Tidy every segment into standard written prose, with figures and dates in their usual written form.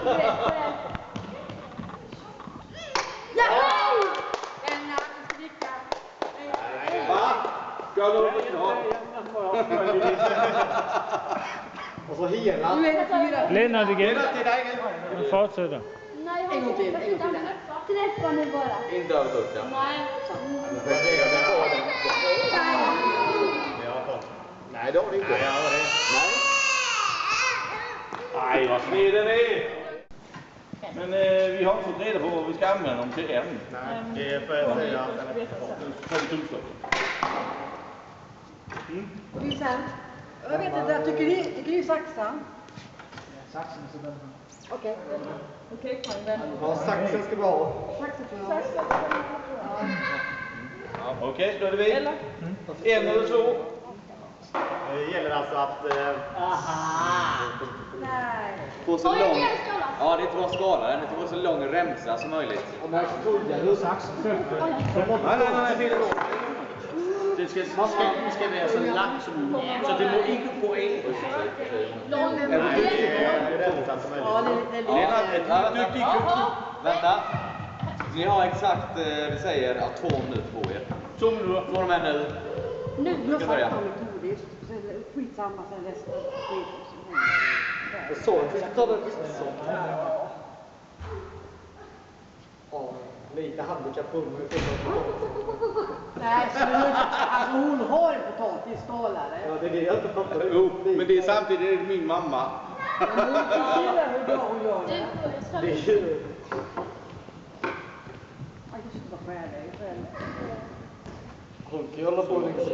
Gör du och så hela. Lennart igen. Fortsätter. Nej, en gång till. Träffa nu bara. Inte över dörren. Nej. Nej, det har det inte. Nej, vad sned den är. Men vi har inte fått reda på vad vi ska använda dem till än. Nej, det är för att säga. Jag vet inte, tycker ni saxen? Saxen är så bra. Okej. Okej, Karin. Ja, saxen ska vi ha. Saxen får jag. Okej, då är det vi. En eller två. Det gäller alltså att... Nej. Få så lång... Ja, det är inte bara skala, den är så lång remsa som möjligt. Om jag ska tolka hur saxen nej, det är då. Det ska vara så långt som så det må inte gå in. Vänta. Ni har exakt, vi säger, 2 minuter på er. 2 minuter. Får de här nu? Nu Vi ska börja. metodiskt. Skitsamma sen resten. Så, vi ska ta det så. Ja, lite handikapp på mig. Nej, alltså hon har en potatisstålare. Ja, det är det jag inte fattar. Jo, men det är samtidigt min mamma. Men hon ser hur bra hon gör det. Det är ju... Jag ska sluta skära dig själv. Hon kan ju hålla på liksom.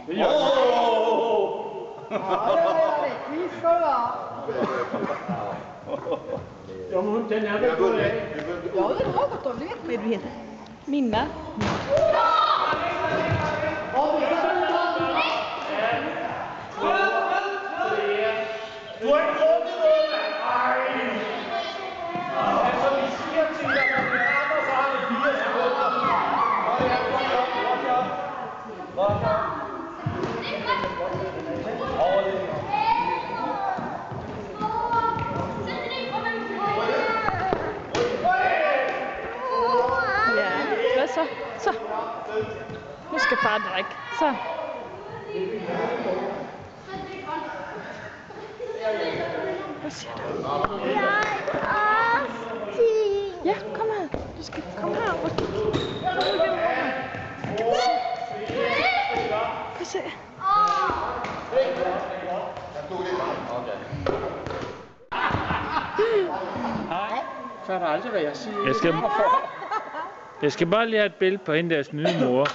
Det gör Ja, det var rättvist ska det vara. Jag må inte nämna på det. Ja, det har gått av. Det vet du vet. Minna. Så. Nu ska far drikke. Så. Hvad siger du? Ja, kom her. Du skal komme her og kigge. Få se. Så er der aldrig, hvad jeg siger. Jeg skal bare lige have et billede på hende deres nye mor.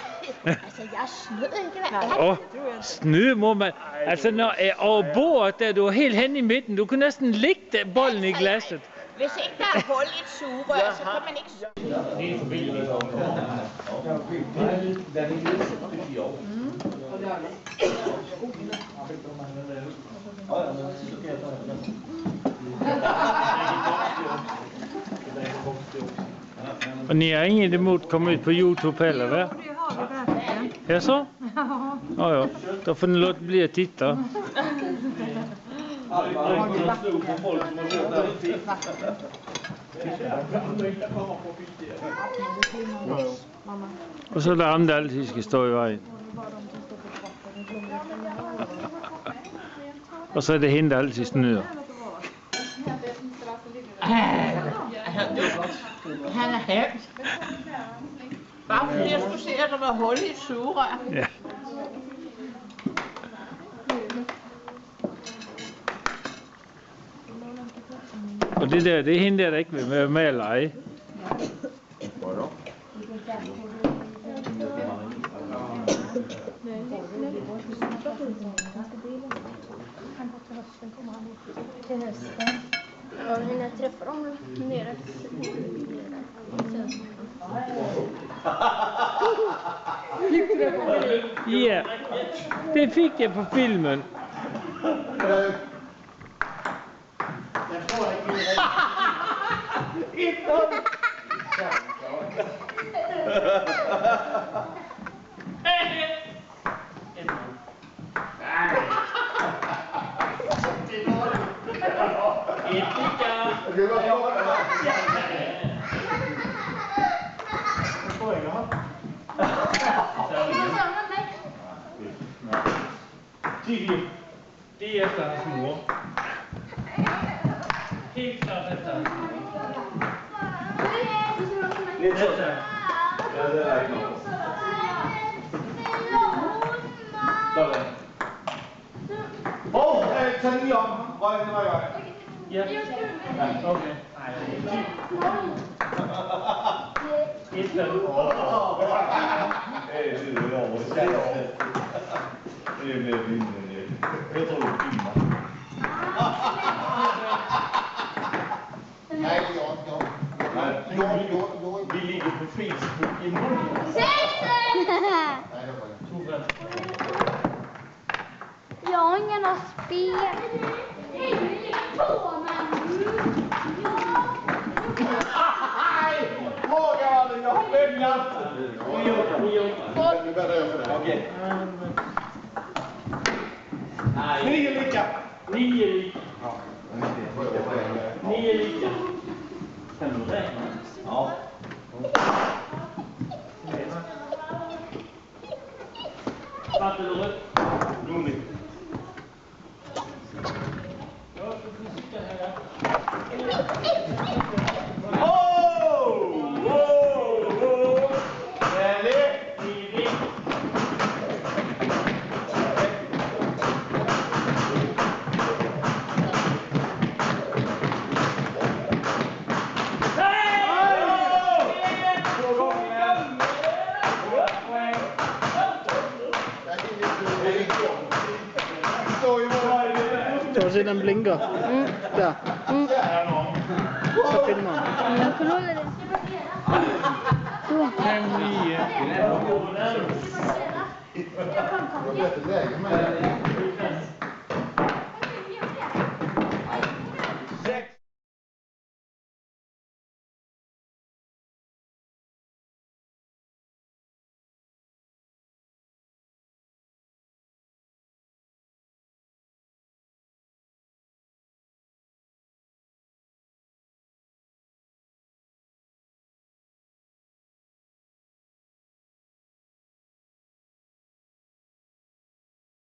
Altså, jeg snød ikke. Snydemor, man. Altså, når over bordet, der du er helt hen i midten, du kan næsten ligge bolden i glasset. Hvis ikke der er hul i et sugerør, så kan man ikke... Det er en forbindelse. Og ni har ingen imod at komme ud på YouTube heller, hvad? Det har vi verkligen. Ja, så? Ja. Då får ni låta bli at titta. Og så er der ham, der altid skal stå i vejen. Og så er det hende, der altid snyder. Han er hemsk. Bare fordi jeg skulle se, at der var hul i et sugerør. Ja. Og det der, det er hende der ikke vil være med at lege. Ja, när jag träffar dem nere. Ja, det fik jeg på filmen. Inte Det er efter hans mor. Helt klart efter hans mor. Lidt så. Ja, det er ikke noget. Sådan. Tag den lige om. Røg. Ja. Okay. Efter du Det er over. Det er mere vildt end jeg. Jeg tror, det er fint, man. Nej, jo. Vi ligger på Facebook i munden. Jag har ingen att spela. Morgan, jag har pengar! Okej. 9 lika. 9 lika. 9 lika. Kan du räkna? Ja. Svart eller rött? Roligt. Så se den blinker. Der. Så find mig. Jag kollar det. 5, 9.